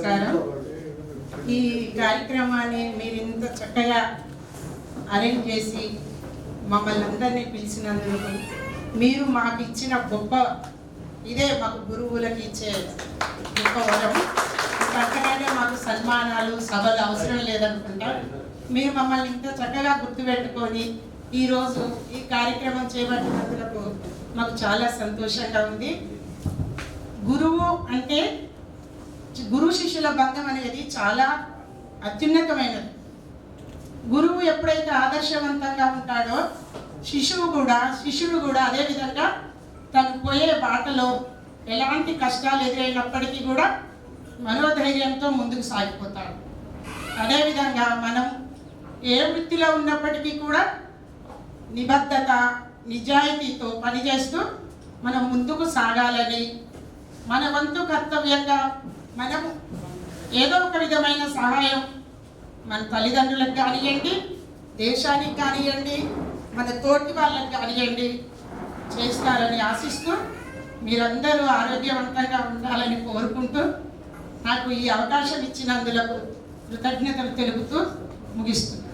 నమస్కారం. ఈ కార్యక్రమాన్ని మీరు ఇంత చక్కగా అరేంజ్ చేసి మమ్మల్ని అందరినీ పిలిచినందుకు మీరు మాకు ఇచ్చిన గొప్ప ఇదే మాకు గురువులకు ఇచ్చే గొప్ప వరం. అంతకంటే మాకు సన్మానాలు సభలు అవసరం లేదనుకుంటా. మీరు మమ్మల్ని ఇంత చక్కగా గుర్తుపెట్టుకొని ఈరోజు ఈ కార్యక్రమం చేపట్టినందుకు మాకు చాలా సంతోషంగా ఉంది. గురువు అంటే గురు శిష్యుల బంధం అనేది చాలా అత్యున్నతమైనది. గురువు ఎప్పుడైతే ఆదర్శవంతంగా ఉంటాడో శిష్యుడు కూడా అదే విధంగా తను పోయే బాటలో ఎలాంటి కష్టాలు ఎదురైనప్పటికీ కూడా మనోధైర్యంతో ముందుకు సాగిపోతాడు. అదేవిధంగా మనం ఏ వృత్తిలో ఉన్నప్పటికీ కూడా నిబద్ధత నిజాయితీతో పనిచేస్తూ మనం ముందుకు సాగాలని, మన వంతు కర్తవ్యంగా మనము ఏదో ఒక విధమైన సహాయం మన తల్లిదండ్రులకు కానివ్వండి, దేశానికి కానివ్వండి, మన తోటి వాళ్ళకి కానివ్వండి చేస్తారని ఆశిస్తూ మీరందరూ ఆరోగ్యవంతంగా ఉండాలని కోరుకుంటూ నాకు ఈ అవకాశం ఇచ్చినందులకు కృతజ్ఞతలు తెలుపుతూ ముగిస్తున్నాను.